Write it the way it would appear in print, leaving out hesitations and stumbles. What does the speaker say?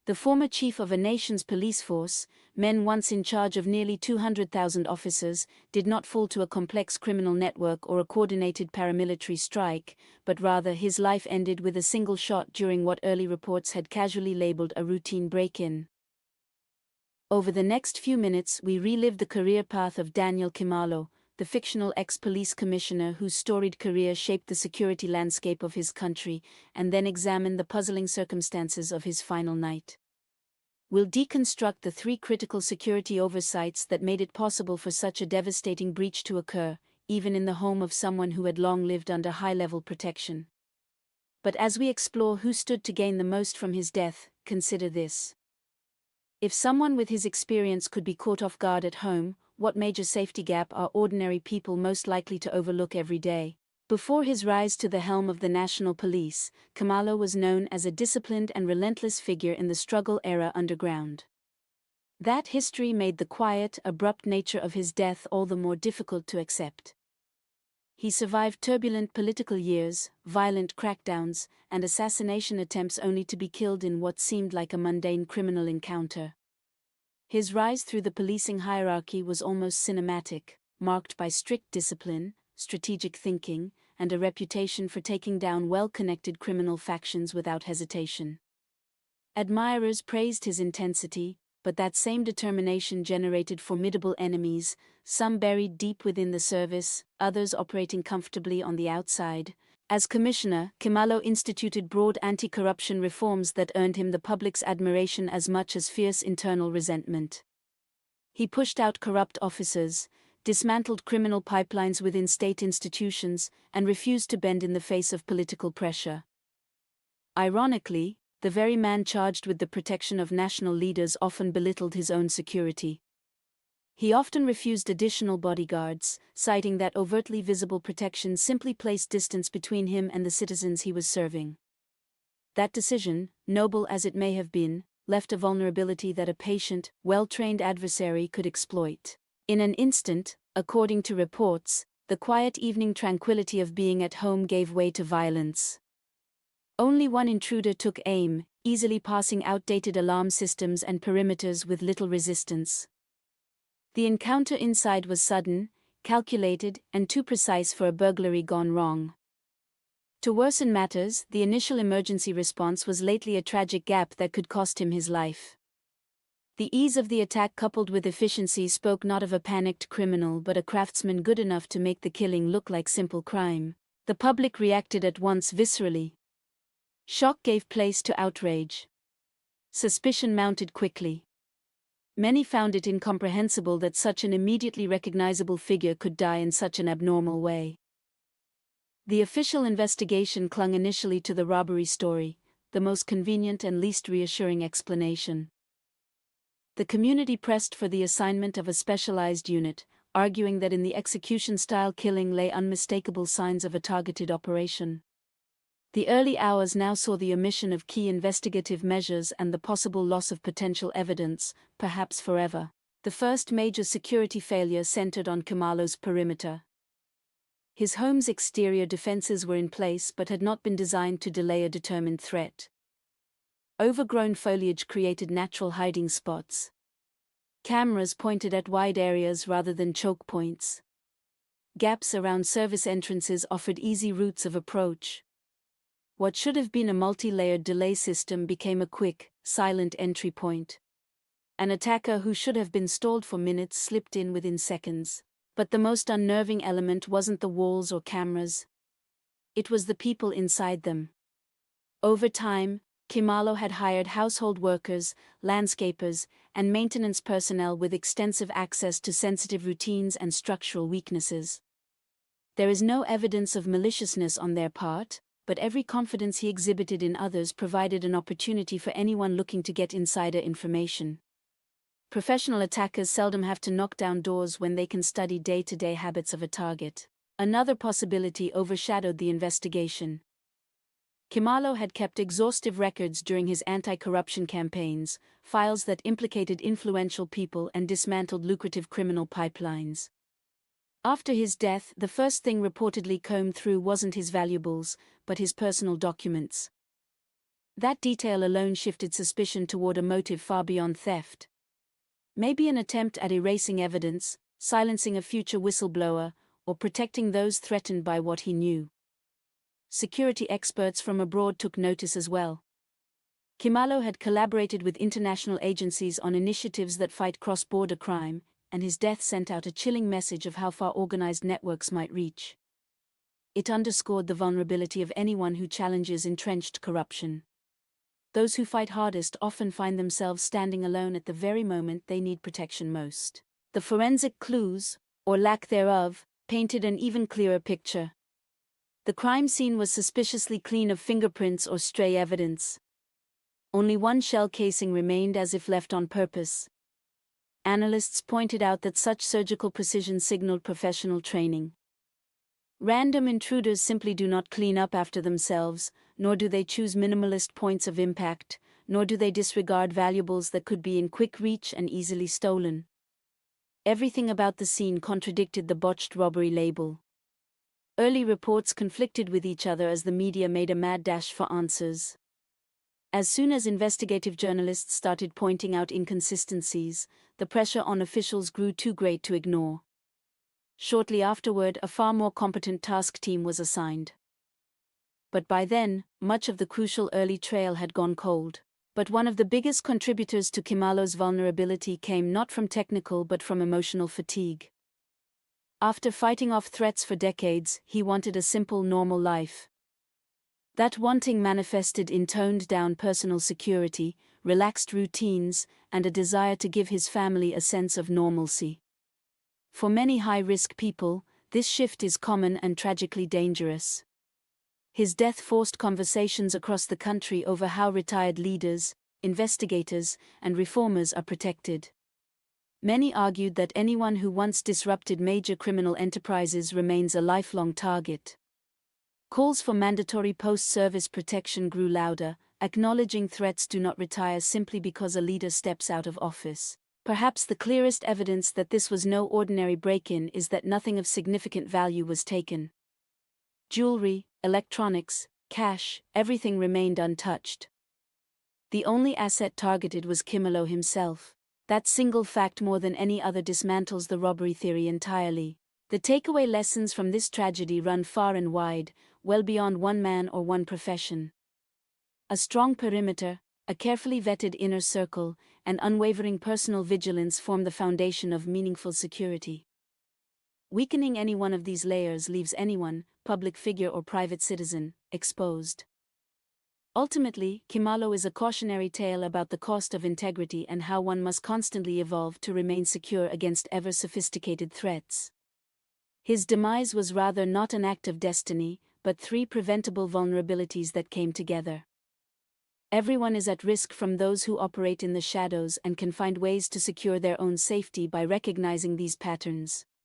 The former chief of a nation's police force, men once in charge of nearly 200,000 officers, did not fall to a complex criminal network or a coordinated paramilitary strike, but rather his life ended with a single shot during what early reports had casually labeled a routine break-in. Over the next few minutes we relived the career path of Daniel Kimalo, the fictional ex-police commissioner whose storied career shaped the security landscape of his country, and then examined the puzzling circumstances of his final night. We'll deconstruct the 3 critical security oversights that made it possible for such a devastating breach to occur, even in the home of someone who had long lived under high-level protection. But as we explore who stood to gain the most from his death, consider this. If someone with his experience could be caught off guard at home, what major safety gap are ordinary people most likely to overlook every day? Before his rise to the helm of the National Police, Kimalo was known as a disciplined and relentless figure in the struggle-era underground. That history made the quiet, abrupt nature of his death all the more difficult to accept. He survived turbulent political years, violent crackdowns, and assassination attempts only to be killed in what seemed like a mundane criminal encounter. His rise through the policing hierarchy was almost cinematic, marked by strict discipline, strategic thinking, and a reputation for taking down well-connected criminal factions without hesitation. Admirers praised his intensity, but that same determination generated formidable enemies, some buried deep within the service, others operating comfortably on the outside. As commissioner, Kimalo instituted broad anti-corruption reforms that earned him the public's admiration as much as fierce internal resentment. He pushed out corrupt officers, dismantled criminal pipelines within state institutions, and refused to bend in the face of political pressure. Ironically, the very man charged with the protection of national leaders often belittled his own security. He often refused additional bodyguards, citing that overtly visible protection simply placed distance between him and the citizens he was serving. That decision, noble as it may have been, left a vulnerability that a patient, well-trained adversary could exploit. In an instant, according to reports, the quiet evening tranquility of being at home gave way to violence. Only one intruder took aim, easily passing outdated alarm systems and perimeters with little resistance. The encounter inside was sudden, calculated, and too precise for a burglary gone wrong. To worsen matters, the initial emergency response was lately a tragic gap that could cost him his life. The ease of the attack coupled with efficiency spoke not of a panicked criminal but a craftsman good enough to make the killing look like simple crime. The public reacted at once viscerally. Shock gave place to outrage. Suspicion mounted quickly. Many found it incomprehensible that such an immediately recognizable figure could die in such an abnormal way. The official investigation clung initially to the robbery story, the most convenient and least reassuring explanation. The community pressed for the assignment of a specialized unit, arguing that in the execution-style killing lay unmistakable signs of a targeted operation. The early hours now saw the omission of key investigative measures and the possible loss of potential evidence, perhaps forever. The first major security failure centered on Kimalo's perimeter. His home's exterior defenses were in place but had not been designed to delay a determined threat. Overgrown foliage created natural hiding spots. Cameras pointed at wide areas rather than choke points. Gaps around service entrances offered easy routes of approach. What should have been a multi-layered delay system became a quick, silent entry point. An attacker who should have been stalled for minutes slipped in within seconds. But the most unnerving element wasn't the walls or cameras. It was the people inside them. Over time, Kimalo had hired household workers, landscapers, and maintenance personnel with extensive access to sensitive routines and structural weaknesses. There is no evidence of maliciousness on their part, but every confidence he exhibited in others provided an opportunity for anyone looking to get insider information. Professional attackers seldom have to knock down doors when they can study day-to-day habits of a target. Another possibility overshadowed the investigation. Kimalo had kept exhaustive records during his anti-corruption campaigns, files that implicated influential people and dismantled lucrative criminal pipelines. After his death, the first thing reportedly combed through wasn't his valuables, but his personal documents. That detail alone shifted suspicion toward a motive far beyond theft. Maybe an attempt at erasing evidence, silencing a future whistleblower, or protecting those threatened by what he knew. Security experts from abroad took notice as well. Kimalo had collaborated with international agencies on initiatives that fight cross-border crime, and his death sent out a chilling message of how far organized networks might reach. It underscored the vulnerability of anyone who challenges entrenched corruption. Those who fight hardest often find themselves standing alone at the very moment they need protection most. The forensic clues, or lack thereof, painted an even clearer picture. The crime scene was suspiciously clean of fingerprints or stray evidence. Only one shell casing remained as if left on purpose. Analysts pointed out that such surgical precision signaled professional training. Random intruders simply do not clean up after themselves, nor do they choose minimalist points of impact, nor do they disregard valuables that could be in quick reach and easily stolen. Everything about the scene contradicted the botched robbery label. Early reports conflicted with each other as the media made a mad dash for answers. As soon as investigative journalists started pointing out inconsistencies, the pressure on officials grew too great to ignore. Shortly afterward, a far more competent task team was assigned. But by then, much of the crucial early trail had gone cold. But one of the biggest contributors to Kimalo's vulnerability came not from technical but from emotional fatigue. After fighting off threats for decades, he wanted a simple, normal life. That wanting manifested in toned-down personal security, relaxed routines, and a desire to give his family a sense of normalcy. For many high-risk people, this shift is common and tragically dangerous. His death forced conversations across the country over how retired leaders, investigators, and reformers are protected. Many argued that anyone who once disrupted major criminal enterprises remains a lifelong target. Calls for mandatory post-service protection grew louder, acknowledging threats do not retire simply because a leader steps out of office. Perhaps the clearest evidence that this was no ordinary break-in is that nothing of significant value was taken. Jewelry, electronics, cash, everything remained untouched. The only asset targeted was Kimalo himself. That single fact more than any other dismantles the robbery theory entirely. The takeaway lessons from this tragedy run far and wide, well beyond one man or one profession. A strong perimeter, a carefully vetted inner circle, and unwavering personal vigilance form the foundation of meaningful security. Weakening any one of these layers leaves anyone, public figure or private citizen, exposed. Ultimately, Kimalo is a cautionary tale about the cost of integrity and how one must constantly evolve to remain secure against ever-sophisticated threats. His demise was rather not an act of destiny, but three preventable vulnerabilities that came together. Everyone is at risk from those who operate in the shadows and can find ways to secure their own safety by recognizing these patterns.